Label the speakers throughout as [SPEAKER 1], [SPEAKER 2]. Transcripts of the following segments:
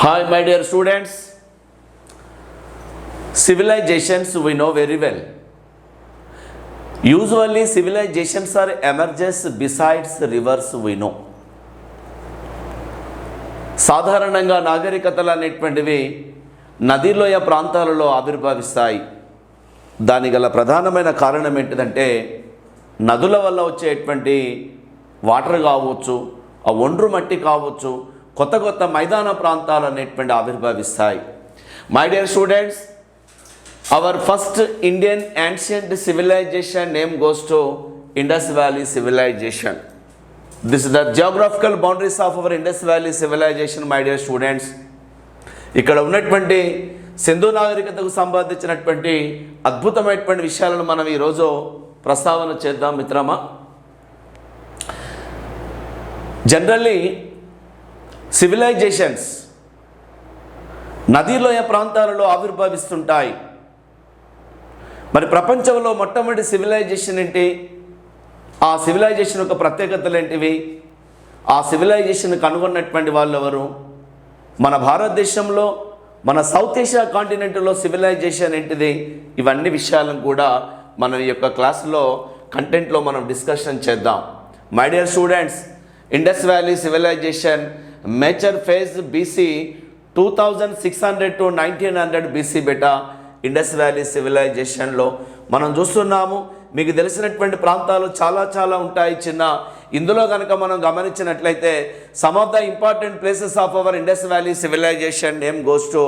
[SPEAKER 1] Hi, my dear students. Civilizations we know very well. Usually, civilizations are emerges besides rivers we know. సాధారణంగా నాగరికతలు అనేటువంటివి నదీలోయ ప్రాంతాలలో ఆవిర్భవిస్తాయి. దాని గల ప్రధానమైన కారణం ఏంటిదంటే నదుల వల్ల వచ్చేటువంటి వాటర్ కావచ్చు, ఆ ఒండ్రు మట్టి కావచ్చు, కొత్త కొత్త మైదాన ప్రాంతాలు అనేటువంటి ఆవిర్భవిస్తాయి. My dear students, our first Indian ancient civilization name goes to Indus valley civilization. This is the geographical boundaries of our Indus Valley civilization, my dear students. ఇక్కడ ఉన్నటువంటి సింధు నాగరికతకు సంబంధించినటువంటి అద్భుతమైనటువంటి విషయాలను మనం ఈరోజు ప్రస్తావన చేద్దాం మిత్రమా. జనరల్లీ సివిలైజేషన్స్ నదీలోయ ప్రాంతాలలో ఆవిర్భవిస్తుంటాయి. మరి ప్రపంచంలో మొట్టమొదటి సివిలైజేషన్ ఏంటి? ఆ సివిలైజేషన్ యొక్క ప్రత్యేకతలు ఏంటివి? ఆ సివిలైజేషన్ కనుగొన్నటువంటి వాళ్ళు ఎవరు? మన భారతదేశంలో, మన సౌత్ ఏషియా కాంటినెంట్లో సివిలైజేషన్ ఏంటిది? ఇవన్నీ విషయాలను కూడా మనం ఈ యొక్క క్లాస్లో కంటెంట్లో మనం డిస్కషన్ చేద్దాం. My dear students, Indus valley civilization major phase BC 2600 to 1900 BC బెటా. ఇండస్ వ్యాలీ సివిలైజేషన్లో మనం చూస్తున్నాము. మీకు తెలిసినటువంటి ప్రాంతాలు చాలా ఉంటాయి చిన్న. ఇందులో కనుక మనం గమనించినట్లయితే some of the important places of our Indus valley civilisation name goes to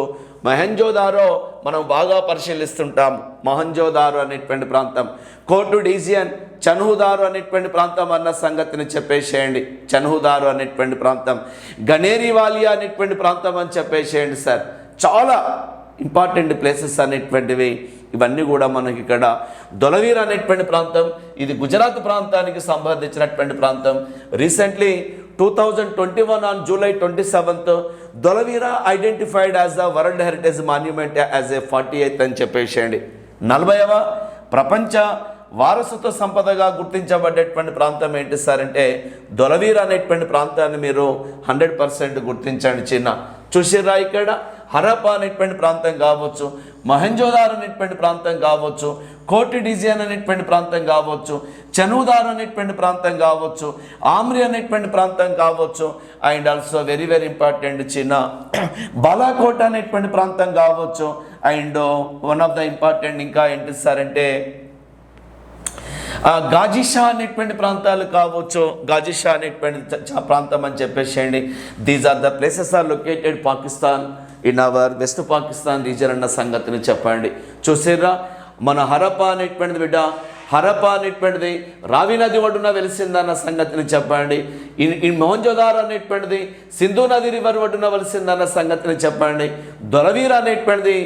[SPEAKER 1] Mohenjodaro. మనం బాగా పరిశీలిస్తుంటాం. మొహెంజోదారో అనేటువంటి ప్రాంతం, కోర్టు డిజియన్, చన్హుదారు అనేటువంటి ప్రాంతం అన్న సంగతిని చెప్పేసేయండి. చన్హుదారు అనేటువంటి ప్రాంతం, గనేరివాలియా అనేటువంటి ప్రాంతం అని చెప్పేసేయండి సార్. చాలా ఇంపార్టెంట్ ప్లేసెస్ అనేటువంటివి ఇవన్నీ కూడా మనకి ఇక్కడ. దొలవీర్ అనేటువంటి ప్రాంతం, ఇది గుజరాత్ ప్రాంతానికి సంబంధించినటువంటి ప్రాంతం. Recently 2021 on July 27th Dholavira identified as the world heritage monument as a 48th అని చెప్పేసేయండి. 40వ ప్రపంచ వారసత్వ సంపదగా గుర్తించబడేటువంటి ప్రాంతం ఏంటి సార్ అంటే దొలవీర్ అనేటువంటి ప్రాంతాన్ని మీరు 100% గుర్తించండి చిన్న. చూసిర్రా ఇక్కడ హరప్పా అనేటువంటి ప్రాంతం కావచ్చు, మొహెంజోదారో అనేటువంటి ప్రాంతం కావచ్చు, కోటి డిజియన్ అనేటువంటి ప్రాంతం కావచ్చు, చన్హుదారో అనేటువంటి ప్రాంతం కావచ్చు, ఆమ్రి అనేటువంటి ప్రాంతం కావచ్చు, అండ్ ఆల్సో వెరీ ఇంపార్టెంట్ చిన్న బాలాకోట్ అనేటువంటి ప్రాంతం కావచ్చు, and one of the important ఇంకా ఏంటి సార్ అంటే గాజీషా అనేటువంటి ప్రాంతాలు కావచ్చు. గాజీషా అనేటువంటి ప్రాంతం అని చెప్పేసేయండి. These are the places are located Pakistan in our west Pakistan region అన్న సంగతిని చెప్పండి. చూసారా, మన హరప్పా అనేటువంటిది బిడ్డ, హరప్పా అనేటువంటిది రావి నది ఒడ్డున వెలిసిందన్న సంగతిని చెప్పండి. ఈ మొహెంజోదారో అనేటువంటిది సింధు నది రివర్ ఒడ్డున వెలిసిందన్న సంగతిని చెప్పండి. దొలవీర్ అనేటువంటిది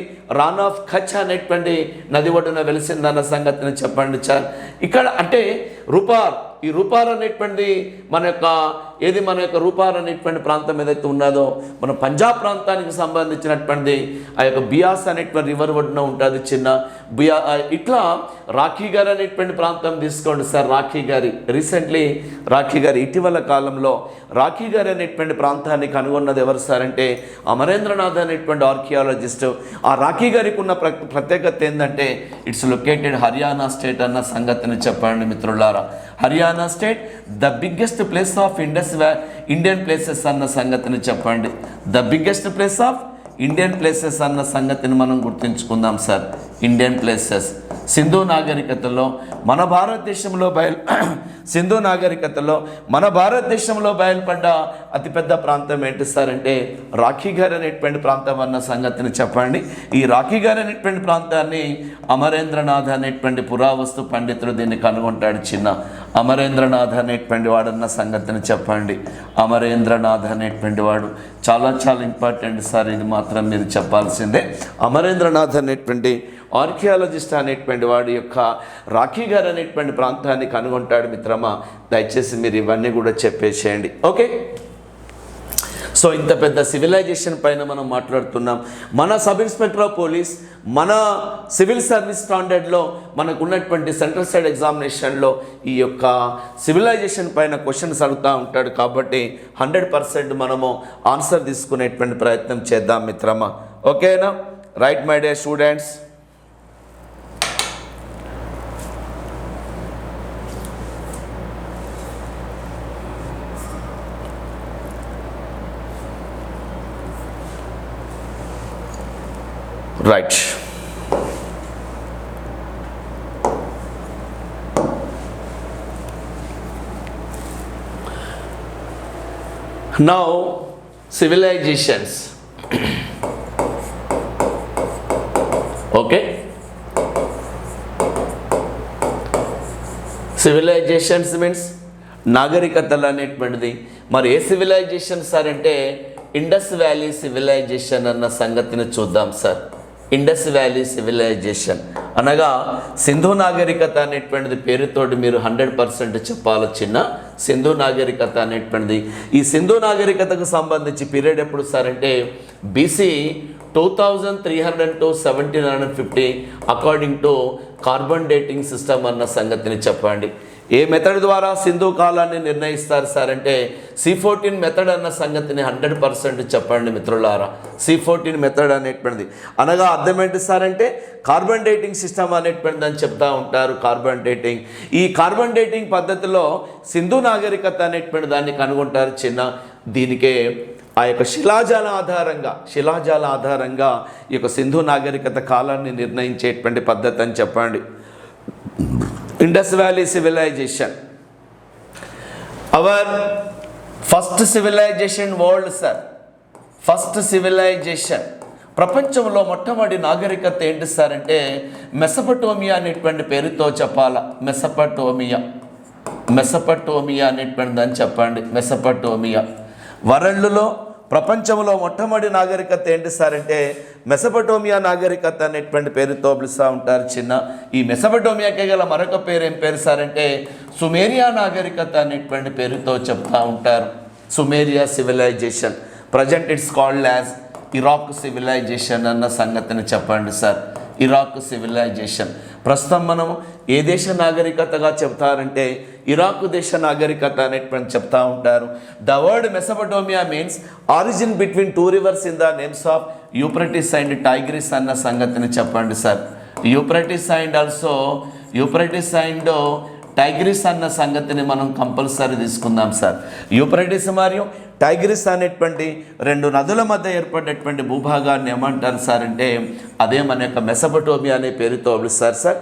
[SPEAKER 1] రాన్ ఆఫ్ కచ్ అనేటువంటి నది ఒడ్డున వెలిసిందన్న సంగతిని చెప్పండి సార్. ఇక్కడ అంటే రూపార్, ఈ రూపార్ అనేటువంటిది మన యొక్క రూపార్ అనేటువంటి ప్రాంతం ఏదైతే ఉన్నదో మన పంజాబ్ ప్రాంతానికి సంబంధించినటువంటిది. ఆ యొక్క బియాస్ అనేటువంటి రివర్ ఒడ్డున ఉంటుంది చిన్న బియా. ఇట్లా రాఖీ గారి అనేటువంటి ప్రాంతం తీసుకోండి సార్. రాఖీ గారి రీసెంట్లీ ఇటీవల కాలంలో రాఖీ గారి అనేటువంటి ప్రాంతాన్ని కనుగొన్నది ఎవరు సార్ అంటే అమరేంద్రనాథ్ అనేటువంటి ఆర్కియాలజిస్ట్. ఆ రాఖీ గారికి ఉన్న ప్రత్యేకత ఏంటంటే ఇట్స్ లొకేటెడ్ హర్యానా స్టేట్ అన్న సంగతిని చెప్పండి మిత్రులారా. Haryana state the biggest place of Indian places అన్న సంగతిని చెప్పండి. The biggest place of Indian places అన్న సంగతిని మనం గుర్తుంచుకుందాం సార్. ఇండియన్ ప్లేసెస్ సింధు నాగరికతలో మన భారతదేశంలో బయలుపడ్డ అతిపెద్ద ప్రాంతం ఏంటి సార్ అంటే రాఖీ గారి అనేటువంటి ప్రాంతం అన్న సంగతిని చెప్పండి. ఈ రాఖీ గారి అనేటువంటి ప్రాంతాన్ని అమరేంద్రనాథ్ అనేటువంటి పురావస్తు పండితుడు దీన్ని కనుగొంటాడు చిన్న. అమరేంద్రనాథ్ అనేటువంటి వాడన్న సంగతిని చెప్పండి. అమరేంద్రనాథ్ అనేటువంటి వాడు చాలా ఇంపార్టెంట్ సార్. ఇది మాత్రం మీరు చెప్పాల్సిందే. అమరేంద్రనాథ్ అనేటువంటి ఆర్కియాలజిస్ట్ అనేటువంటి వాడి యొక్క రాఖీ గారు అనేటువంటి ప్రాంతాన్ని కనుగొంటాడు మిత్రమా. దయచేసి మీరు ఇవన్నీ కూడా చెప్పేసేయండి. ఓకే, సో ఇంత పెద్ద సివిలైజేషన్ పైన మనం మాట్లాడుతున్నాం. మన సబ్ ఇన్స్పెక్టర్ ఆఫ్ పోలీస్, మన సివిల్ సర్వీస్ స్టాండర్డ్లో మనకు ఉన్నటువంటి సెంట్రల్ సైడ్ ఎగ్జామినేషన్లో ఈ యొక్క సివిలైజేషన్ పైన క్వశ్చన్స్ అడుగుతూ ఉంటాడు. కాబట్టి 100% మనము ఆన్సర్ తీసుకునేటువంటి ప్రయత్నం చేద్దాం మిత్రమా. ఓకేనా? Right my dear students. Right. Now, civilizations. Okay. Civilizations means నాగరికతలు అనేటువంటిది. మరి ఏ సివిలైజేషన్ సార్ అంటే ఇండస్ వ్యాలీ సివిలైజేషన్ అన్న సంగతిని చూద్దాం సార్. ఇండస్ వ్యాలీ సివిలైజేషన్ అనగా సింధు నాగరికత అనేటువంటిది పేరుతోటి మీరు 100% చెప్పాలి చిన్న. సింధు నాగరికత అనేటువంటిది, ఈ సింధు నాగరికతకు సంబంధించి పీరియడ్ ఎప్పుడు సార్ అంటే BC 2300 to 1750 according to carbon dating system అన్న సంగతిని చెప్పండి. ఏ మెథడ్ ద్వారా సింధు కాలాన్ని నిర్ణయిస్తారు సార్ అంటే C14 మెథడ్ అన్న సంగతిని 100% చెప్పండి మిత్రులారా. C14 మెథడ్ అనేటువంటిది అనగా అర్థం ఏంటి సార్ అంటే కార్బన్ డేటింగ్ సిస్టమ్ అనేటువంటిది అని చెప్తా ఉంటారు. కార్బన్ డేటింగ్, ఈ కార్బన్ డేటింగ్ పద్ధతిలో సింధు నాగరికత అనేటువంటి దాన్ని కనుగొంటారు చిన్న. దీనికే ఆ యొక్క శిలాజాల ఆధారంగా ఈ యొక్క సింధు నాగరికత కాలాన్ని నిర్ణయించేటువంటి పద్ధతి అని చెప్పండి. Indus valley civilisation our first civilisation world sir. First civilisation ప్రపంచంలో మొట్టమొదటి నాగరికత ఏంటి సార్ అంటే మెసపటోమియా అనేటువంటి పేరుతో చెప్పాల. మెసపటోమియా అనేటువంటి దాన్ని చెప్పండి. మెసపటోమియా వరల్డ్లో ప్రపంచంలో మొట్టమొదటి నాగరికత ఏంటి సార్ అంటే మెసపటోమియా నాగరికత అనేటువంటి పేరుతో పిలుస్తూ ఉంటారు చిన్న. ఈ మెసపటోమియాకే గల మరొక పేరు ఏం పేరు సార్ అంటే సుమేరియా నాగరికత అనేటువంటి పేరుతో చెప్తూ ఉంటారు. Sumeria civilisation. Present it's called as Iraq civilisation అన్న సంగతిని చెప్పండి సార్. Iraq civilisation. ప్రస్తుతం మనం ఏ దేశ నాగరికతగా చెప్తారంటే ఇరాక్ దేశ నాగరికత అనేటువంటి చెప్తా ఉంటారు. The word Mesopotamia means origin between 2 rivers in the names of Euphrates and Tigris అన్న సంగతిని చెప్పండి సార్. యూప్రటిస్ అండ్ టైగ్రిస్ అన్న సంగతిని మనం కంపల్సరీ తీసుకుందాం సార్. యూప్రటిస్ మరియు టైగ్రిస్ అనేటువంటి 2 నదుల మధ్య ఏర్పడినటువంటి భూభాగాన్ని ఏమంటారు సార్ అంటే అదే మన యొక్క మెసపటోమియా అనే పేరుతో పిలుస్తారు sir.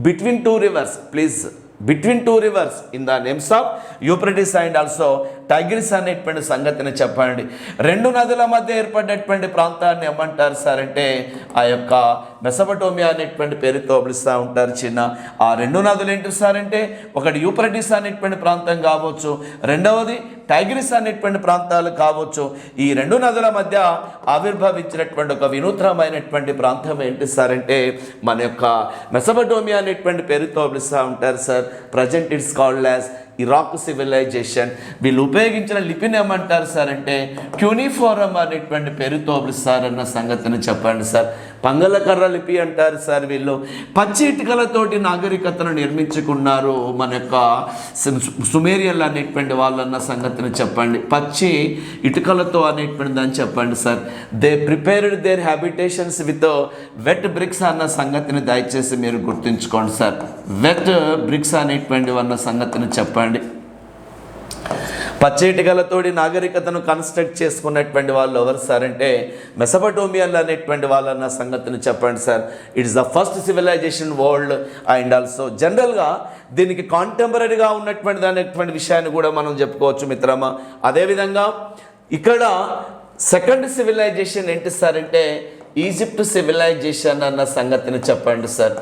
[SPEAKER 1] Between 2 rivers, please, between 2 rivers in the names of Euphrates and also Tigris అనేటువంటి సంగతిని చెప్పండి. 2 నదుల మధ్య ఏర్పడినటువంటి ప్రాంతాన్ని ఏమంటారు సార్ అంటే ఆ యొక్క మెసపటోమియా అనేటువంటి పేరుతో పిలుస్తూ ఉంటారు చిన్న. ఆ 2 నదులు ఏంటి సార్ అంటే ఒకటి యూప్రటిస్ అనేటువంటి ప్రాంతం కావచ్చు, రెండవది టైగ్రిస్ అనేటువంటి ప్రాంతాలు కావచ్చు. ఈ 2 నదుల మధ్య ఆవిర్భవించినటువంటి ఒక వినూత్నమైనటువంటి ప్రాంతం ఏంటి సార్ అంటే మన యొక్క మెసపటోమియా అనేటువంటి పేరుతో పిలుస్తూ ఉంటారు sir. Present it's called as Iraq civilisation. వీళ్ళు ఉపయోగించిన లిపిని ఏమంటారు సార్ అంటే క్యూనిఫోరం అనేటువంటి పేరుతో పిలుస్తారన్న సంగతిని చెప్పండి సార్. పంగలకర్ర లిపి అంటారు సార్. వీళ్ళు పచ్చి ఇటుకలతోటి నాగరికతను నిర్మించుకున్నారు మన యొక్క సుమేరియన్లు అనేటువంటి వాళ్ళన్న సంగతిని చెప్పండి. పచ్చి ఇటుకలతో అనేటువంటి దాన్ని చెప్పండి sir. They prepared their habitations with wet bricks అన్న సంగతిని దయచేసి మీరు గుర్తుంచుకోండి సార్. వెట్ బ్రిక్స్ అనేటువంటి అన్న సంగతిని చెప్పండి. పచ్చేటికలతోటి నాగరికతను కన్స్ట్రక్ట్ చేసుకున్నటువంటి వాళ్ళు ఎవరు సార్ అంటే మెసపటోమియన్లు అనేటువంటి వాళ్ళన్న సంగతిని చెప్పండి sir. It's the first civilisation world and also జనరల్గా దీనికి కాంటెంపరీగా ఉన్నటువంటి అనేటువంటి విషయాన్ని కూడా మనం చెప్పుకోవచ్చు మిత్రమా. అదేవిధంగా ఇక్కడ సెకండ్ సివిలైజేషన్ ఏంటి సార్ అంటే ఈజిప్ట్ సివిలైజేషన్ అన్న సంగతిని చెప్పండి సార్.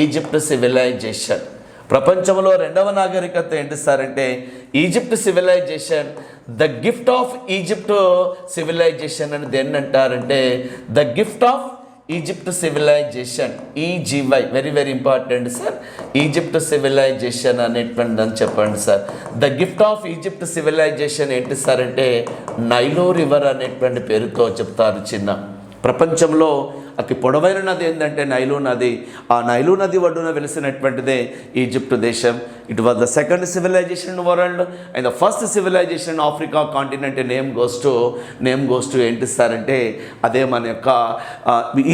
[SPEAKER 1] ఈజిప్ట్ సివిలైజేషన్ ప్రపంచంలో 2వ నాగరికత ఏంటి సార్ అంటే Egypt civilization. The gift of Egypt civilization అని దేన్ని అంటారంటే the gift of Egypt civilization, ఈజీవై, very very important sir. Egypt civilization అనేటువంటిది అని చెప్పండి sir. The gift of Egypt civilization ఏంటి సార్ అంటే నైలో రివర్ అనేటువంటి పేరుతో చెప్తారు చిన్న. ప్రపంచంలో అతి పొడవైన నది ఏంటంటే నైలు నది. ఆ నైలు నది ఒడ్డున వెలిసినటువంటిదే ఈజిప్ట్ దేశం. It was the second civilisation in world and the first civilisation Africa continent. Name goes to ఏంటి సార్ అంటే అదే మన యొక్క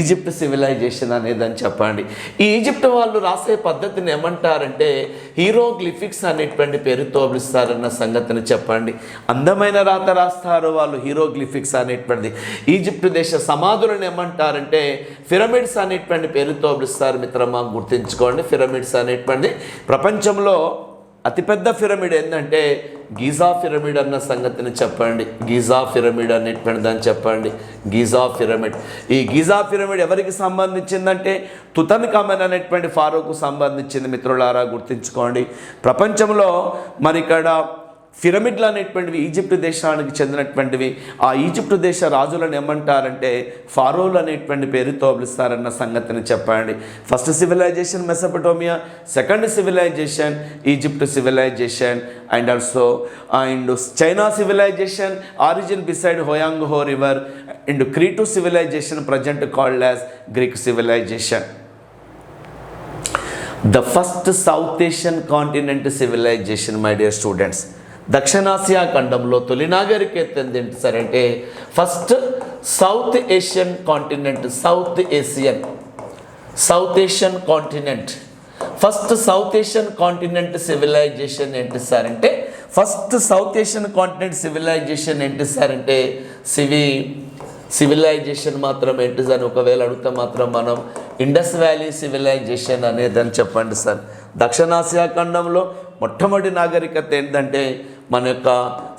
[SPEAKER 1] ఈజిప్ట్ సివిలైజేషన్ అనేది అని చెప్పండి. ఈ ఈజిప్ట్ వాళ్ళు రాసే పద్ధతిని ఏమంటారంటే హీరోగ్లిఫిక్స్ అనేటువంటి పేరుతో పిలుస్తారన్న సంగతిని చెప్పండి. అందమైన రాత రాస్తారు వాళ్ళు, హీరోగ్లిఫిక్స్ అనేటువంటిది. ఈజిప్ట్ దేశ సమాధులను ఏమంటారంటే పిరమిడ్స్ అనేటువంటి పేరుతో పిలుస్తారు మిత్రమా, గుర్తుంచుకోండి. పిరమిడ్స్ అనేటువంటి ప్రపంచంలో అతిపెద్ద పిరమిడ్ ఏంటంటే గీజా పిరమిడ్ అన్న సంగతిని చెప్పండి. గీజా పిరమిడ్ అనేటువంటిది అని చెప్పండి. Giza pyramid. ఈ గీజా పిరమిడ్ ఎవరికి సంబంధించిందంటే తుతన్ఖామెన్ అనేటువంటి ఫారోకు సంబంధించింది మిత్రులారా, గుర్తుంచుకోండి. ప్రపంచంలో మరి ఇక్కడ పిరమిడ్లు అనేటువంటివి ఈజిప్ట్ దేశానికి చెందినటువంటివి. ఆ ఈజిప్ట్ దేశ రాజులను ఏమంటారంటే ఫారోలు అనేటువంటి పేరుతో పిలుస్తారన్న సంగతిని చెప్పండి. First civilization Mesopotamia, second civilization Egypt civilization and China civilization origin beside Hwang Ho river and Crete civilization present called as Greek civilization. The first south Asian continent civilization my dear students. దక్షిణాసియా ఖండంలో తొలి నాగరికత ఏంటి sir అంటే first south Asian continent. South Asian continent. First south Asian continent civilization ఏంటి sir అంటే first south Asian continent civilization ఏంటి sir అంటే సివిలైజేషన్ మాత్రం ఏంటి సార్ ఒకవేళ అడిగితే మాత్రం మనం ఇండస్ వ్యాలీ సివిలైజేషన్ అనేది అని చెప్పండి సార్. దక్షిణాసియా ఖండంలో మొట్టమొదటి నాగరికత ఏంటంటే మన యొక్క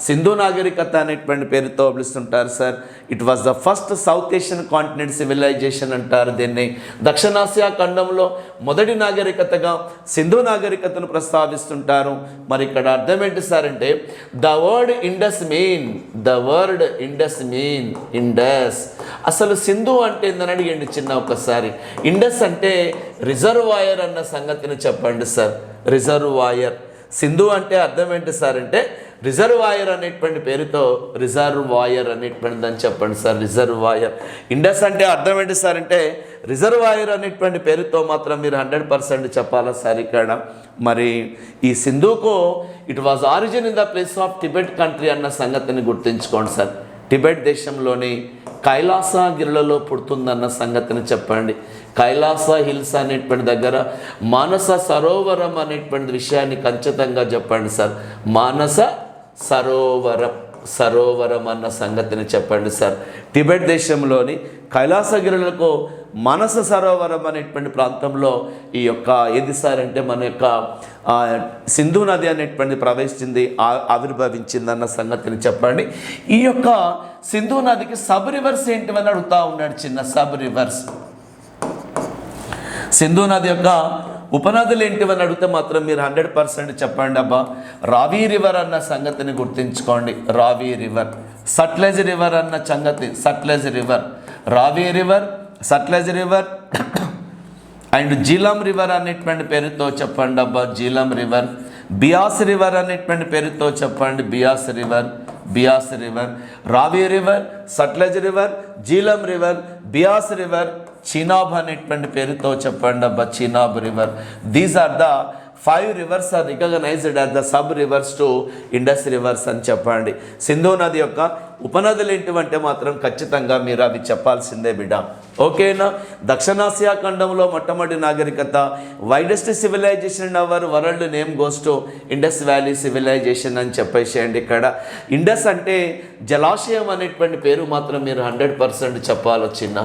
[SPEAKER 1] సింధు నాగరికత అనేటువంటి పేరుతో పిలుస్తుంటారు sir. It was the first south Asian continent civilization అంటారు దీన్ని. దక్షిణాసియా ఖండంలో మొదటి నాగరికతగా సింధు నాగరికతను ప్రస్తావిస్తుంటారు. మరి ఇక్కడ అర్థం ఏంటి సార్ అంటే ద వర్డ్ ఇండస్ ఇండస్. అసలు సింధు అంటే ఏందని అడిగండి చిన్న ఒకసారి. ఇండస్ అంటే రిజర్వాయర్ అన్న సంగతిని చెప్పండి సార్. రిజర్వాయర్. సింధు అంటే అర్థం ఏంటి సార్ అంటే రిజర్వాయర్ అనేటువంటి పేరుతో రిజర్వాయర్ అనేటువంటిది అని చెప్పండి సార్. రిజర్వాయర్. ఇండస్ అంటే అర్థం ఏంటి సార్ అంటే రిజర్వాయర్ అనేటువంటి పేరుతో మాత్రం మీరు 100% చెప్పాలా సార్ ఇక్కడ. మరి ఈ సింధుకు it was origin in the place of Tibet country అన్న సంగతిని గుర్తుంచుకోండి సార్. టిబెట్ దేశంలోని కైలాసగిరులలో పుడుతుందన్న సంగతిని చెప్పండి. కైలాస హిల్స్ అనేటువంటి దగ్గర మానస సరోవరం అనేటువంటి విషయాన్ని ఖచ్చితంగా చెప్పండి సార్. మానస సరోవరం అన్న సంగతిని చెప్పండి సార్. టిబెట్ దేశంలోని కైలాసగిరులకు మానస సరోవరం అనేటువంటి ప్రాంతంలో ఈ యొక్క ఏది సార్ అంటే మన యొక్క సింధు నది అనేటువంటి ప్రవేశించింది, ఆవిర్భవించింది అన్న సంగతిని చెప్పండి. ఈ యొక్క సింధు నదికి సబ్ రివర్స్ ఏంటివని అడుగుతా ఉన్నాడు చిన్న. సబ్ రివర్స్ సింధు నది యొక్క ఉపనదులు ఏంటివని అడిగితే మాత్రం మీరు 100% చెప్పండి అబ్బా. రావి రివర్ అన్న సంగతిని గుర్తుంచుకోండి. రావి రివర్. సట్లెజ్ రివర్ అన్న సంగతి. Sutlej river, Ravi river, Sutlej river and Jhelum river అనేటువంటి పేరుతో చెప్పండి అబ్బా. జీలం రివర్. బియాస్ రివర్ అనేటువంటి పేరుతో చెప్పండి. Beas river, Ravi river, Sutlej river, Jhelum river, Beas river, Chenab అనేటువంటి పేరుతో చెప్పండి అబ్బా. Chenab river. These are the 5 rivers are recognized as the sub rivers to Indus rivers అని చెప్పండి. సింధు నది యొక్క ఉపనదులు ఏంటివంటే మాత్రం ఖచ్చితంగా మీరు అవి చెప్పాల్సిందే బిడ్డ. ఓకేనా. దక్షిణాసియా ఖండంలో మొట్టమొదటి నాగరికత widest civilisation in our world name goes to Indus valley civilisation అని చెప్పేసేయండి. ఇక్కడ ఇండస్ అంటే జలాశయం అనేటువంటి పేరు మాత్రం మీరు 100% చెప్పాలి చిన్న.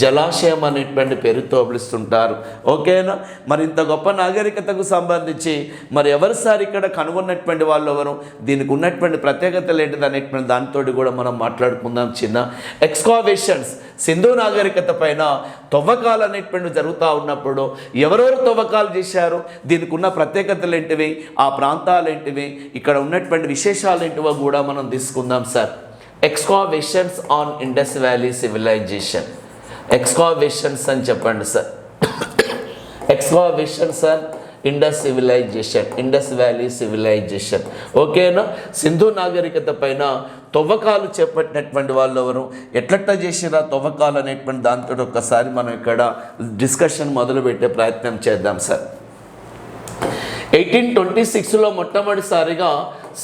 [SPEAKER 1] జలాశయం అనేటువంటి పేరుతో పిలుస్తుంటారు. ఓకేనా. మరి ఇంత గొప్ప నాగరికతకు సంబంధించి మరి ఎవరు సార్ ఇక్కడ కనుగొన్నటువంటి వాళ్ళు ఎవరు, దీనికి ఉన్నటువంటి ప్రత్యేకతలు ఏంటిది అనేటువంటి దానితో కూడా మనం మాట్లాడుకుందాం చిన్న. ఎక్స్కావేషన్స్ సింధు నాగరికత పైన తవ్వకాలు అనేటువంటి జరుగుతూ ఉన్నప్పుడు ఎవరెవరు తవ్వకాలు చేశారు, దీనికి ఉన్న ప్రత్యేకతలు ఏంటివి, ఆ ప్రాంతాలు ఏంటివి, ఇక్కడ ఉన్నటువంటి విశేషాలు ఏంటివో కూడా మనం తీసుకుందాం sir. Excavations on Indus valley civilization. Excavations అని చెప్పండి sir. Excavations and Indus civilization, Indus valley civilization. ఓకేనా? సింధు నాగరికత పైన తవ్వకాలు చేపట్టినటువంటి వాళ్ళు ఎవరు, ఎట్లట్లా చేసిరా తవ్వకాలు అనేటువంటి దాంతో ఒక్కసారి మనం ఇక్కడ డిస్కషన్ మొదలుపెట్టే ప్రయత్నం చేద్దాం సార్. 1826లో మొట్టమొదటిసారిగా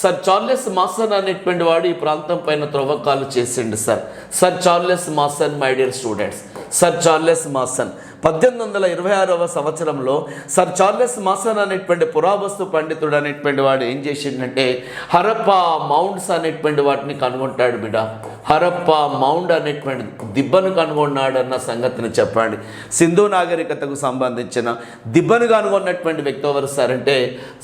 [SPEAKER 1] సర్ చార్లెస్ మాసన్ అనేటువంటి వాడు ఈ ప్రాంతం పైన త్రవ్వకాలు చేసిండు sir. Sir Charles Masson, my dear students, sir Charles Masson 1826వ సంవత్సరంలో సర్ చార్లెస్ మాసన్ అనేటువంటి పురావస్తు పండితుడు అనేటువంటి వాడు ఏం చేసిండంటే హరప్పా మౌండ్స్ అనేటువంటి వాటిని కనుగొంటాడు బిడ్డ. హరప్పా మౌండ్ అనేటువంటి దిబ్బను కనుగొన్నాడు అన్న సంగతిని చెప్పండి. సింధు నాగరికతకు సంబంధించిన దిబ్బను కనుగొన్నటువంటి వ్యక్తి ఎవరు సార్ అంటే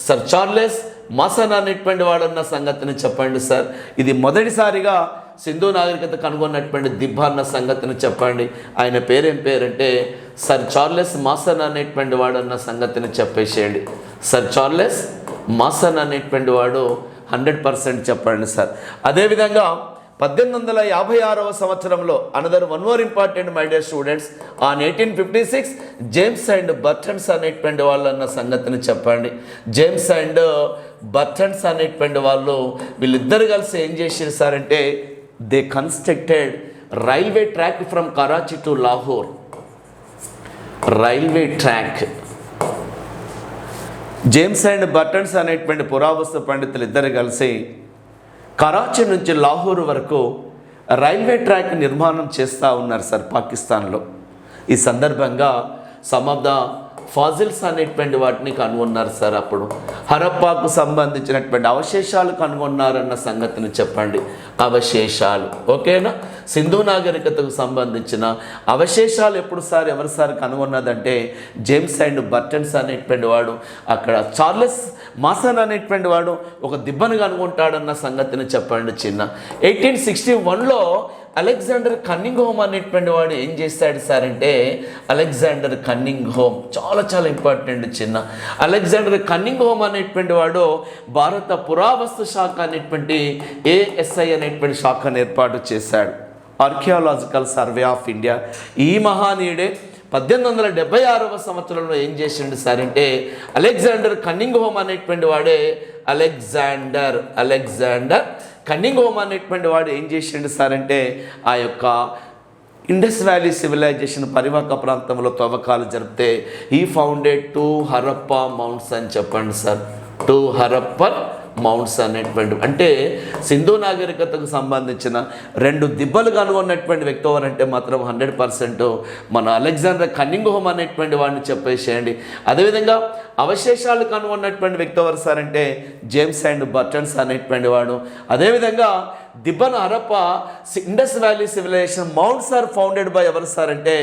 [SPEAKER 1] సర్ చార్లెస్ మాసన్ అనేటువంటి వాడు అన్న సంగతిని చెప్పండి సార్. ఇది మొదటిసారిగా సింధు నాగరికత కనుగొన్నటువంటి దిబ్బ అన్న సంగతిని చెప్పండి. ఆయన పేరేం పేరంటే సర్ చార్లెస్ మాసన్ అనేటువంటి వాడు అన్న సంగతిని చెప్పేసేయండి. సర్ చార్లెస్ మాసన్ అనేటువంటి వాడు 100% చెప్పండి సార్. అదేవిధంగా 1856వ సంవత్సరంలో another one more important my dear students, on 1856 James and Burtons అనేటువంటి వాళ్ళు అన్న సంగతిని చెప్పండి. జేమ్స్ అండ్ బర్టన్స్ అనేటువంటి వాళ్ళు వీళ్ళిద్దరు కలిసి ఏం చేసారు సార్ అంటే they constructed railway track from Karachi to Lahore. Railway track. James and Burtons అనేటువంటి పురావస్తు పండితులు ఇద్దరు కలిసి కరాచీ నుంచి లాహోర్ వరకు రైల్వే ట్రాక్ నిర్మాణం చేస్తూ ఉన్నారు సార్ పాకిస్తాన్లో. ఈ సందర్భంగా సమ్ ఆఫ్ ద ఫాజిల్స్ అనేటువంటి వాటిని కనుగొన్నారు సార్. అప్పుడు హరప్పాకు సంబంధించినటువంటి అవశేషాలు కనుగొన్నారన్న సంగతిని చెప్పండి. అవశేషాలు. ఓకేనా? సింధు నాగరికతకు సంబంధించిన అవశేషాలు ఎప్పుడు సార్ ఎవరు సార్ కనుగొన్నదంటే జేమ్స్ అండ్ బర్టన్స్ అనేటువంటి వాడు. అక్కడ చార్లెస్ మాసన్ అనేటువంటి వాడు ఒక దిబ్బను కనుగొంటాడన్న సంగతిని చెప్పండి చిన్న. 1861లో అలెగ్జాండర్ కన్నింగ్హోమ్ అనేటువంటి వాడు ఏం చేస్తాడు సార్ అంటే అలెగ్జాండర్ కన్నింగ్హోమ్ చాలా చాలా ఇంపార్టెంట్ చిన్న. అలెగ్జాండర్ కన్నింగ్హోమ్ అనేటువంటి వాడు భారత పురావస్తు శాఖ అనేటువంటి ASI అనేటువంటి శాఖను ఏర్పాటు చేశాడు. Archaeological survey of India. ఈ మహానీయుడే 1876వ సంవత్సరంలో ఏం చేసిండు సార్ అంటే అలెగ్జాండర్ కన్నింగ్హోమ్ అనేటువంటి వాడే అలెగ్జాండర్ కన్నింగ్హోమ్ అనేటువంటి వాడు ఏం చేసిండు సార్ అంటే ఆ యొక్క ఇండస్ వ్యాలీ సివిలైజేషన్ పరివాహక ప్రాంతంలో తవ్వకాలు జరిపితే ఈ ఫౌండెడ్ 2 హరప్పా మౌంట్స్ అని చెప్పండి సార్. 2 హరప్పన్ మౌంట్స్ అనేటువంటి అంటే సింధు నాగరికతకు సంబంధించిన 2 దిబ్బలు కనుగొన్నటువంటి వ్యక్తి ఎవరంటే మాత్రం 100% మన అలెగ్జాండర్ కన్నింగ్హోమ్ అనేటువంటి వాడిని చెప్పేసేయండి. అదేవిధంగా అవశేషాలు కనుగొన్నటువంటి వ్యక్తి ఎవరు సార్ అంటే జేమ్స్ అండ్ బర్టన్స్ అనేటువంటి వాడు. అదేవిధంగా దిబ్బన్ Harappa Indus valley civilization mounts are founded by ఎవరు సార్ అంటే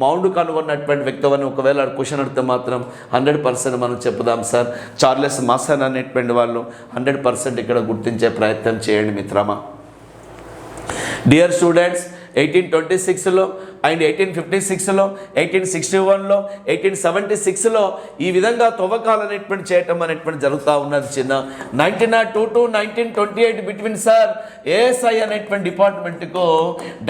[SPEAKER 1] మౌండ్ కనుగొన్నటువంటి వ్యక్తి ఎవరిని ఒకవేళ క్వశ్చన్ అడిగితే మాత్రం 100% మనం చెప్పుదాం సార్ చార్లెస్ మాసన్ అనేటువంటి వాళ్ళు 100% ఇక్కడ గుర్తించే ప్రయత్నం చేయండి మిత్రమా. డియర్ స్టూడెంట్స్, 1826లో అండ్ 1856లో 1861లో 1876లో ఈ విధంగా తవ్వకాలు అనేటువంటి చేయటం అనేటువంటి జరుగుతూ ఉన్నది చిన్న. 1902 to 1928 బిట్వీన్ సార్ ASI అనేటువంటి డిపార్ట్మెంట్కు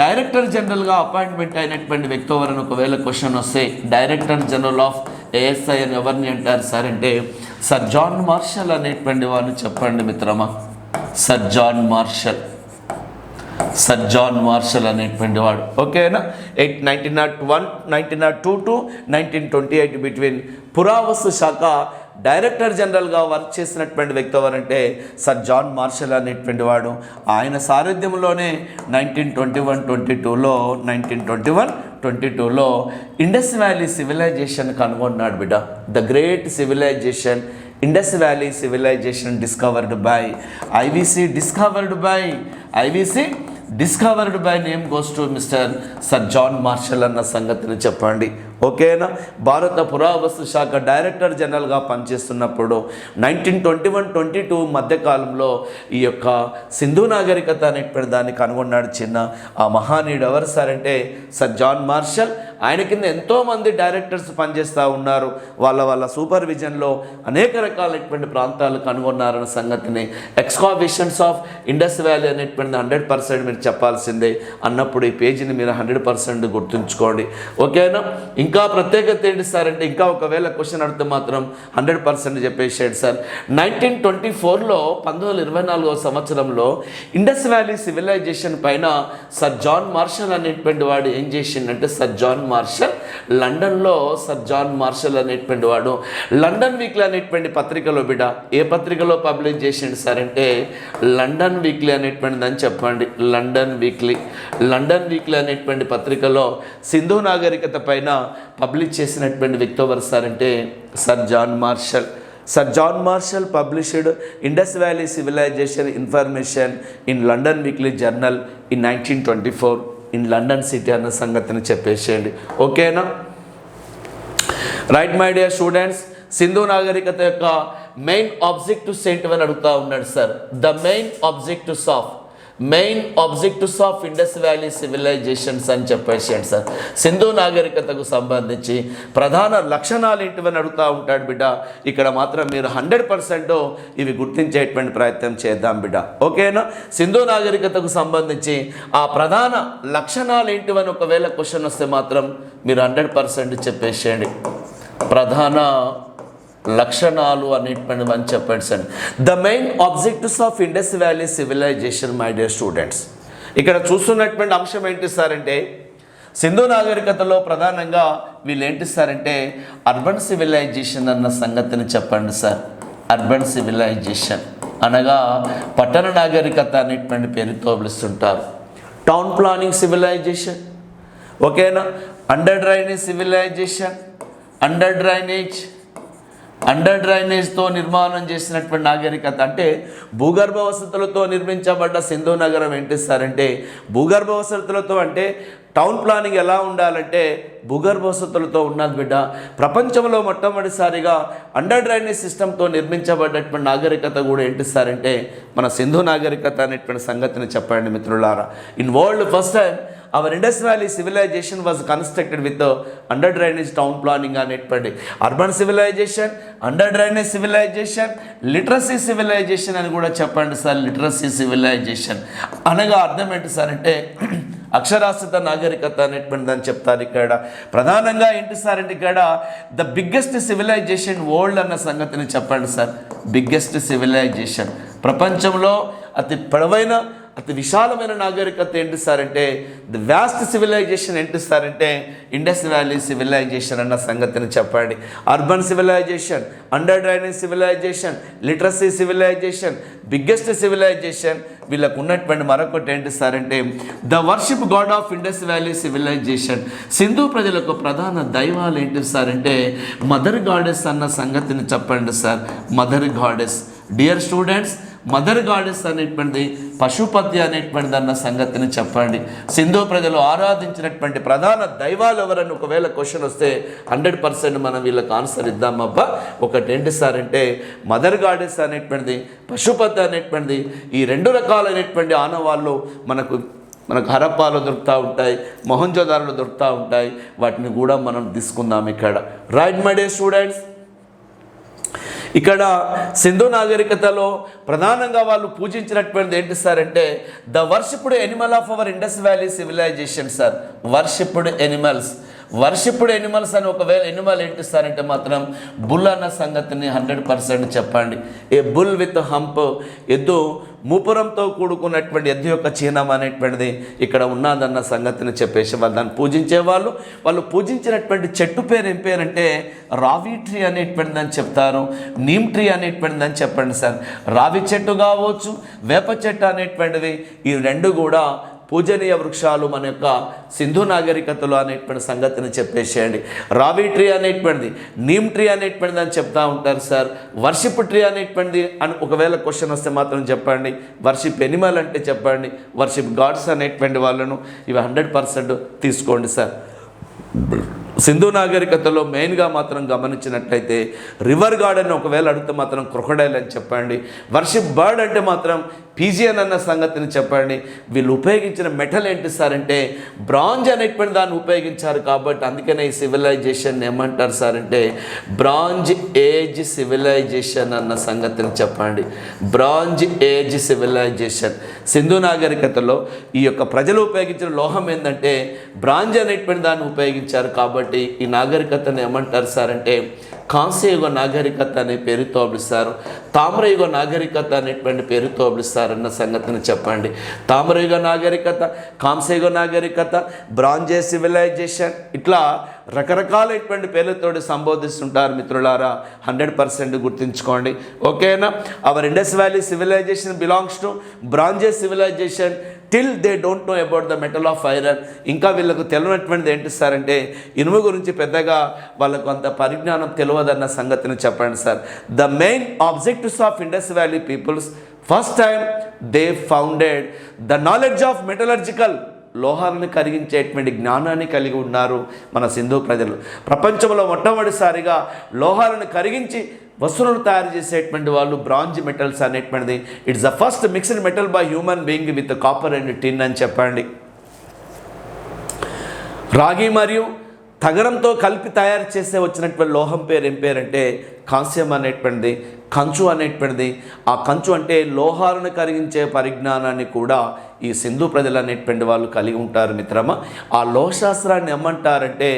[SPEAKER 1] డైరెక్టర్ జనరల్గా అపాయింట్మెంట్ అయినటువంటి వ్యక్తి ఎవరని ఒకవేళ క్వశ్చన్ వస్తే డైరెక్టర్ జనరల్ ఆఫ్ ASI అని ఎవరిని అంటారు సార్ అంటే సర్ జాన్ మార్షల్ అనేటువంటి వారిని చెప్పండి మిత్రమా. సర్ జాన్ మార్షల్ అనేటువంటి వాడు. ఓకేనా? 1902 to 1928 బిట్వీన్ పురావస్తు శాఖ డైరెక్టర్ జనరల్గా వర్క్ చేసినటువంటి వ్యక్తి ఎవరంటే సర్ జాన్ మార్షల్ అనేటువంటి వాడు. ఆయన సారథ్యంలోనే 1921-22లో ఇండస్ వ్యాలీ సివిలైజేషన్ కనుగొన్నాడు బిడ్డ. The great civilisation Indus valley civilisation discovered by discovered by name goes to mister sir John Marshall అన్న సంగతిని చెప్పండి. ఓకేనా? భారత పురావస్తు శాఖ డైరెక్టర్ జనరల్గా పనిచేస్తున్నప్పుడు 1921-22 మధ్యకాలంలో ఈ యొక్క సింధు నాగరికత అనేటువంటి దాన్ని కనుగొన్నాడు చిన్న. ఆ మహానీయుడు ఎవరు సార్ అంటే సర్ జాన్ మార్షల్. ఆయన కింద ఎంతోమంది డైరెక్టర్స్ పనిచేస్తూ ఉన్నారు. వాళ్ళ సూపర్విజన్లో అనేక రకాలైనటువంటి ప్రాంతాలు కనుగొన్నారన్న సంగతిని ఎక్స్కావేషన్స్ ఆఫ్ ఇండస్ వ్యాలీ అనేటువంటి 100% మీరు చెప్పాల్సిందే అన్నప్పుడు ఈ పేజీని మీరు 100% గుర్తుంచుకోండి. ఓకేనా? ఇంకా ప్రత్యేకత ఏంటి సార్ అంటే, ఇంకా ఒకవేళ క్వశ్చన్ అడిగితే మాత్రం 100% చెప్పేసాడు సార్. 1924లో 1924వ సంవత్సరంలో ఇండస్ వ్యాలీ సివిలైజేషన్ పైన సర్ జాన్ మార్షల్ అనేటువంటి వాడు ఏం చేసిండంటే, సర్ జాన్ మార్షల్ లండన్లో సర్ జాన్ మార్షల్ అనేటువంటి వాడు లండన్ వీక్లీ అనేటువంటి పత్రికలో బిడ్డ ఏ పత్రికలో పబ్లిష్ చేసిండు సార్ అంటే లండన్ వీక్లీ అనేటువంటిది అని చెప్పండి. లండన్ వీక్లీ అనేటువంటి పత్రికలో సింధు నాగరికత పైన పబ్లిష్ చేసినటువంటి వ్యక్తి ఎవరు సార్ అంటే sir John Marshall. Sir John Marshall published Indus valley civilisation information in London weekly journal in 1924 in London city అన్న సంగతిని చెప్పేసేయండి. ఓకేనా? Right my dear students, Sindhu నాగరికత యొక్క మెయిన్ ఆబ్జెక్టివ్స్ ఏంటివని అడుగుతూ ఉన్నాడు sir. The main objectives of Indus valley civilisations అని చెప్పేసాడు సార్. సింధు నాగరికతకు సంబంధించి ప్రధాన లక్షణాలు ఏంటివని అడుగుతూ ఉంటాడు బిడ్డ. ఇక్కడ మాత్రం మీరు 100% ఇవి గుర్తించేటువంటి ప్రయత్నం చేద్దాం బిడ్డ. ఓకేనా? సింధు నాగరికతకు సంబంధించి ఆ ప్రధాన లక్షణాలు ఏంటివని ఒకవేళ క్వశ్చన్ వస్తే మాత్రం మీరు 100% చెప్పేసేయండి. ప్రధాన లక్షణాలు అనేటువంటివి అని చెప్పండి sir. The main objectives of Indus valley civilisation my dear students. ఇక్కడ చూస్తున్నటువంటి అంశం ఏంటి సార్ అంటే, సింధు నాగరికతలో ప్రధానంగా వీళ్ళు ఏంటి సార్ అంటే అర్బన్ సివిలైజేషన్ అన్న సంగతిని చెప్పండి సార్. అర్బన్ సివిలైజేషన్ అనగా పట్టణ నాగరికత అనేటువంటి పేరుతో పిలుస్తుంటారు. టౌన్ ప్లానింగ్ సివిలైజేషన్, ఓకేనా? అండర్ డ్రైనేజ్ సివిలైజేషన్, అండర్ డ్రైనేజ్తో నిర్మాణం చేసినటువంటి నాగరికత. అంటే భూగర్భ వసతులతో నిర్మించబడ్డ సింధు నగరం ఏంటి సార్ అంటే భూగర్భ వసతులతో అంటే టౌన్ ప్లానింగ్ ఎలా ఉండాలంటే భూగర్భ వసతులతో ఉన్నది బిడ్డ. ప్రపంచంలో మొట్టమొదటిసారిగా అండర్ డ్రైనేజ్ సిస్టంతో నిర్మించబడ్డటువంటి నాగరికత కూడా ఏంటి సార్ అంటే మన సింధు నాగరికత అనేటువంటి సంగతిని చెప్పండి మిత్రులారా. In world first time our Indus Valley civilization was constructed with the under drainage town planning అనేటువంటి urban civilisation, under drainage civilisation, literacy civilisation అని కూడా చెప్పండి సార్. లిటరసీ సివిలైజేషన్ అనగా అర్థం ఏంటి సార్ అంటే అక్షరాస్యత నాగరికత అనేటువంటిది అని చెప్తారు. ఇక్కడ ప్రధానంగా ఏంటి సార్ అంటే ఇక్కడ ద బిగ్గెస్ట్ సివిలైజేషన్ వరల్డ్ అన్న సంగతిని చెప్పండి సార్. బిగ్గెస్ట్ సివిలైజేషన్ ప్రపంచంలో అతి పొడవైన అతి విశాలమైన నాగరికత ఏంటి సార్ అంటే ది వ్యాస్ట్ సివిలైజేషన్ ఏంటి సార్ అంటే ఇండస్ వ్యాలీ సివిలైజేషన్ అన్న సంగతిని చెప్పండి. Urban civilisation, under drainage civilisation, literacy civilisation, biggest civilisation, వీళ్ళకు ఉన్నటువంటి మరొకటి ఏంటి సార్ అంటే the worship god of Indus valley civilisation. Sindhu ప్రజలకు ప్రధాన దైవాలు ఏంటి సార్ అంటే మదర్ గాడెస్ అన్న సంగతిని చెప్పండి sir. Mother goddess dear students, mother goddess అనేటువంటిది పశుపతి అనేటువంటిది అన్న సంగతిని చెప్పండి. సింధు ప్రజలు ఆరాధించినటువంటి ప్రధాన దైవాలు ఎవరని ఒకవేళ క్వశ్చన్ వస్తే 100% మనం వీళ్ళకి ఆన్సర్ ఇద్దామబ్బా. ఒకటి ఏంటి సార్ అంటే మదర్ గాడెస్ అనేటువంటిది, పశుపతి అనేటువంటిది. ఈ రెండు రకాలైనటువంటి ఆనవాళ్ళు మనకు హరప్పాలో దొరుకుతూ ఉంటాయి, మొహంజోదారోలో దొరుకుతూ ఉంటాయి. వాటిని కూడా మనం తీసుకుందాం ఇక్కడ. రైట్ మై డియర్ స్టూడెంట్స్, ఇక్కడ సింధు నాగరికతలో ప్రధానంగా వాళ్ళు పూజించినటువంటిది ఏంటి సార్ అంటే the worshipped animal of our Indus valley civilisation sir. Worshipped animals అని ఒకవేళ ఎనిమల్ ఏంటి సార్ అంటే మాత్రం బుల్ అన్న సంగతిని 100% చెప్పండి. ఏ బుల్ విత్ హంప్, ఎద్దు మూపురంతో కూడుకున్నటువంటి ఎద్దు యొక్క చిహ్నం అనేటువంటిది ఇక్కడ ఉన్నదన్న సంగతిని చెప్పేసి వాళ్ళు దాన్ని పూజించేవాళ్ళు. వాళ్ళు పూజించినటువంటి చెట్టు పేరు ఏం పేరంటే రావి ట్రీ అనేటువంటిది అని చెప్తారు, నీమ్ ట్రీ అనేటువంటిది అని చెప్పండి సార్. రావి చెట్టు కావచ్చు, వేప చెట్టు అనేటువంటివి, ఈ రెండు కూడా పూజనీయ వృక్షాలు మన యొక్క సింధు నాగరికతలో అనేటువంటి సంగతిని చెప్పేసేయండి. రావి ట్రీ అనేటువంటిది, నీమ్ ట్రీ అనేటువంటిది అని చెప్తా ఉంటారు సార్. వర్షిప్ ట్రీ అనేటువంటిది అని ఒకవేళ క్వశ్చన్ వస్తే మాత్రం చెప్పండి. వర్షిప్ ఎనిమల్ అంటే చెప్పండి. వర్షిప్ గాడ్స్ అనేటువంటి వాళ్ళను ఇవి 100% తీసుకోండి సార్. సింధు నాగరికతలో మెయిన్గా మాత్రం గమనించినట్లయితే రివర్ గార్డ్ అని ఒకవేళ అడిగితే మాత్రం క్రొకడైల్ అని చెప్పండి. వర్షిప్ బర్డ్ అంటే మాత్రం పీజియన్ అన్న సంగతిని చెప్పండి. వీళ్ళు ఉపయోగించిన మెటల్ ఏంటి సార్ అంటే బ్రాంజ్ అనేటువంటి దాన్ని ఉపయోగించారు. కాబట్టి అందుకనే ఈ సివిలైజేషన్ ఏమంటారు సార్ అంటే బ్రాంజ్ ఏజ్ సివిలైజేషన్ అన్న సంగతిని చెప్పండి. Bronze age civilization. సింధు నాగరికతలో ఈ యొక్క ప్రజలు ఉపయోగించిన లోహం ఏంటంటే బ్రాంజ్ అనేటువంటి దాన్ని ఉపయోగించారు. కాబట్టి ఈ నాగరికతను ఏమంటారు సార్ అంటే కాంస్యయుగ నాగరికత అనే పేరుతో పిలుస్తారు. తామ్రయుగ నాగరికత అనేటువంటి పేరుతో పిలుస్తారన్న సంగతిని చెప్పండి. తామ్రయుగ నాగరికత, కాంస్యయుగ నాగరికత, బ్రాంజే సివిలైజేషన్, ఇట్లా రకరకాలైనటువంటి పేర్లతోటి సంబోధిస్తుంటారు మిత్రులారా. 100% గుర్తుంచుకోండి. ఓకేనా? Our Indus valley civilization belongs to bronze civilization till they don't know about the metal of iron. ఇంకా వీళ్ళకు తెలియనటువంటిది ఏంటి సార్ అంటే ఇనుము గురించి పెద్దగా వాళ్ళకు అంత పరిజ్ఞానం తెలియదన్న సంగతిని చెప్పండి sir. The main objectives of Indus valley peoples first time they founded the knowledge of metallurgical. లోహాలను కరిగించేటువంటి జ్ఞానాన్ని కలిగి ఉన్నారు మన సింధు ప్రజలు. ప్రపంచంలో మొట్టమొదటిసారిగా లోహాలను కరిగించి వస్తువులను తయారు చేసేటువంటి వాళ్ళు బ్రాంజ్ మెటల్స్ అనేటువంటిది. It's the first mixed metal by human being with copper and tin అని చెప్పండి. రాగి మరియు తగరంతో కలిపి తయారు చేసే వచ్చినటువంటి లోహం పేరు ఏం పేరంటే కాంస్యం అనేటువంటిది. కంచు అనేటువంటిది. ఆ కంచు అంటే లోహాలను కరిగించే పరిజ్ఞానాన్ని కూడా ఈ సింధు ప్రజలు అనేటువంటి వాళ్ళు కలిగి ఉంటారు మిత్రమా. ఆ లోహశాస్త్రాన్ని ఏమంటారంటే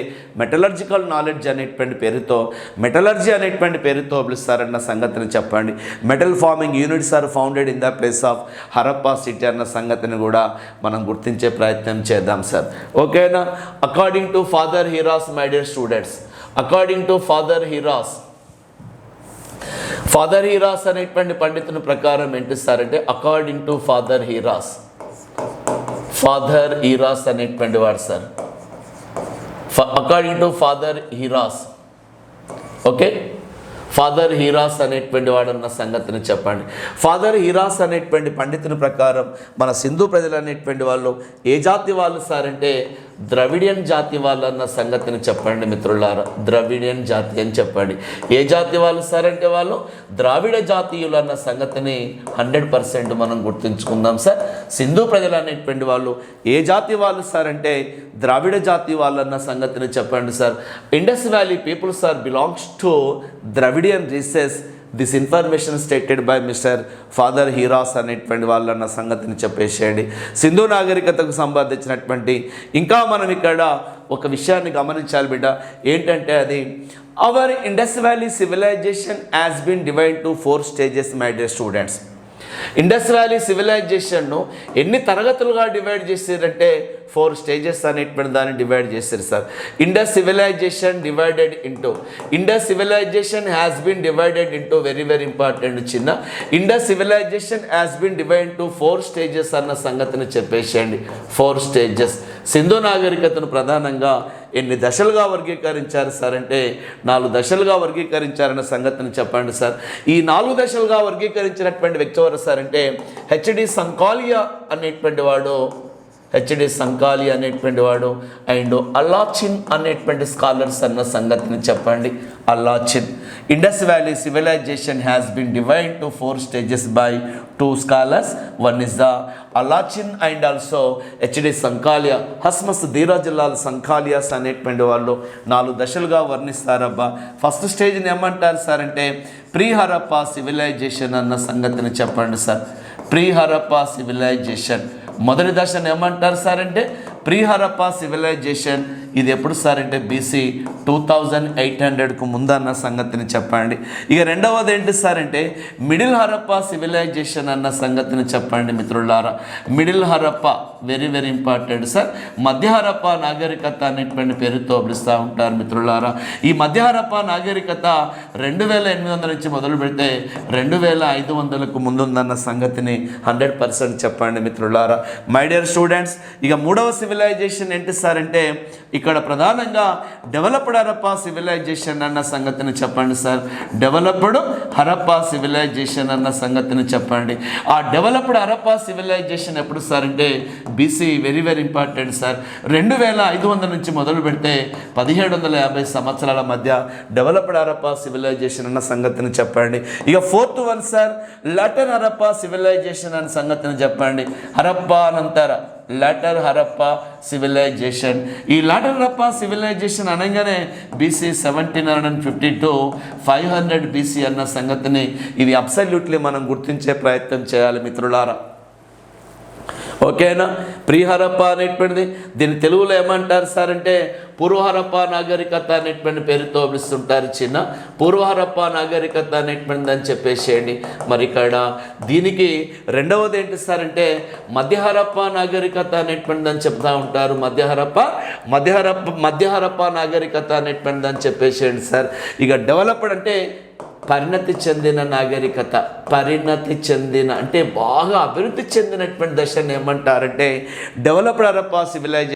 [SPEAKER 1] మెటలర్జికల్ నాలెడ్జ్ అనేటువంటి పేరుతో, మెటలర్జీ అనేటువంటి పేరుతో పిలుస్తారన్న సంగతిని చెప్పండి. Metal farming units are founded in the place of Harappa city అన్న సంగతిని కూడా మనం గుర్తించే ప్రయత్నం చేద్దాం సార్. ఓకేనా? According to Father Heras, my dear students, according to Father Heras, Father Heras అనేటువంటి పండితుని ప్రకారం ఏంటి సార్ అంటే according to Father Heras, Father Heras అనేటువంటి వాడు sir. According to Father Heras, okay, Father Heras అనేటువంటి వాడు అన్న సంగతిని చెప్పండి. ఫాదర్ హీరాస్ అనేటువంటి పండితుని ప్రకారం మన సింధు ప్రజలు అనేటువంటి వాళ్ళు ఏ జాతి వాళ్ళు సార్ అంటే ద్రవిడియన్ జాతి వాళ్ళు అన్న సంగతిని చెప్పండి మిత్రులారా. ద్రవిడియన్ జాతి అని చెప్పండి. ఏ జాతి వాళ్ళు సార్ అంటే వాళ్ళు ద్రావిడ జాతీయులు అన్న సంగతిని 100% మనం గుర్తుంచుకుందాం సార్. సింధు ప్రజలు అనేటువంటి వాళ్ళు ఏ జాతి వాళ్ళు సార్ అంటే ద్రావిడ జాతి వాళ్ళు అన్న సంగతిని చెప్పండి sir. Indus valley peoples are belongs to Dravidian races. This information stated by mister Father Heras అనేటువంటి వాళ్ళు అన్న సంగతిని చెప్పేసేయండి. సింధు నాగరికతకు సంబంధించినటువంటి ఇంకా మనం ఇక్కడ ఒక విషయాన్ని గమనించాలి బిడ్డ. ఏంటంటే అది our Indus valley civilization has been divide to 4 stages my dear students. Indus valley సివిలైజేషన్ను ఎన్ని తరగతులుగా డివైడ్ చేశారంటే 4 స్టేజెస్ అనేటువంటి దాన్ని డివైడ్ చేశారు sir. Indus civilization divided into, Indus civilization has been divided into very very important చిన్న, Indus civilization has been divide to 4 stages అన్న సంగతిని చెప్పేసేయండి. 4 స్టేజెస్. సింధు నాగరికతను ప్రధానంగా ఎన్ని దశలుగా వర్గీకరించారు సార్ అంటే 4 దశలుగా వర్గీకరించారన్న సంగతిని చెప్పండి సార్. ఈ 4 దశలుగా వర్గీకరించినటువంటి వ్యక్తి ఎవరు సార్ అంటే హెచ్డి సంకాలియా అనేటువంటి వాడు, హెచ్డి సంకాలియా అనేటువంటి వాడు అండ్ అల్లాచిన్ అనేటువంటి స్కాలర్స్ అన్న సంగతిని చెప్పండి. Allchin. Indus valley civilization has been divide to 4 stages by 2 scholars. One is the Allchin and also H D Sankalia. హస్మస్ ధీరా జిల్లాల సంకాలియాస్ అనేటువంటి వాళ్ళు 4 దశలుగా వర్ణిస్తారబ్బా. ఫస్ట్ స్టేజ్ని ఏమంటారు సార్ అంటే ప్రీ హరప్పా సివిలైజేషన్ అన్న సంగతిని చెప్పండి సార్. ప్రీ హరప్పా సివిలైజేషన్ మొదటి దశను ఏమంటారు సార్ అంటే ప్రీ హరప్పా సివిలైజేషన్. ఇది ఎప్పుడు సార్ అంటే బీసీ 2800కు ముందన్న సంగతిని చెప్పండి. ఇక రెండవది ఏంటి సార్ అంటే మిడిల్ హరప్పా సివిలైజేషన్ అన్న సంగతిని చెప్పండి మిత్రులారా. Middle Harappa very very important sir. మధ్య హరప్పా నాగరికత అనేటువంటి పేరుతో పిలుస్తూ ఉంటారు మిత్రులారా. ఈ మధ్య హరప్పా నాగరికత 2800 నుంచి మొదలు పెడితే 2500కు ముందుందన్న సంగతిని 100% చెప్పండి మిత్రులారా. మై డియర్ స్టూడెంట్స్, ఇక మూడవ సివిలైజేషన్ సివిలైజేషన్ ఏంటి సార్ అంటే ఇక్కడ ప్రధానంగా డెవలప్డ్ హరప్పా సివిలైజేషన్ అన్న సంగతిని చెప్పండి సార్. డెవలప్డ్ హరప్పా సివిలైజేషన్ అన్న సంగతిని చెప్పండి. ఆ డెవలప్డ్ హరప్పా సివిలైజేషన్ ఎప్పుడు సార్ అంటే BC, very very important sir. 2500 నుంచి మొదలు పెడితే 1750 సంవత్సరాల మధ్య డెవలప్డ్ హరప్పా సివిలైజేషన్ అన్న సంగతిని చెప్పండి. ఇక 4th one sir later Harappa civilisation అన్న సంగతిని చెప్పండి. హరప్పా అనంతర లాటర్ హరప్పా సివిలైజేషన్. ఈ లాటర్ హరప్పా సివిలైజేషన్ అనగానే బీసీ 1750 to 500 బీసీ అన్న సంగతిని ఇది అబ్సల్యూట్లీ మనం గుర్తించే ప్రయత్నం చేయాలి మిత్రులారా. ఓకేనా? ప్రీ హరప్పా అనేటువంటిది దీన్ని తెలుగులో ఏమంటారు సార్ అంటే పూర్వ హరప్పా నాగరికత అనేటువంటి పేరుతో పిలుస్తుంటారు. చిన్న పూర్వ హరప్పా నాగరికత అనేటువంటిది అని చెప్పేసేయండి. మరి ఇక్కడ దీనికి రెండవది ఏంటి సార్ అంటే మధ్య హరప్పా నాగరికత అనేటువంటిది అని చెప్తా ఉంటారు. మధ్య హరప్పా నాగరికత అనేటువంటిది అని చెప్పేసేయండి సార్. ఇక డెవలప్డ్ అంటే పరిణతి చెందిన నాగరికత, పరిణతి చెందిన అంటే బాగా అభివృద్ధి చెందినటువంటి దశను ఏమంటారంటే డెవలప్డ్ హరప్పా సివిలైజేషన్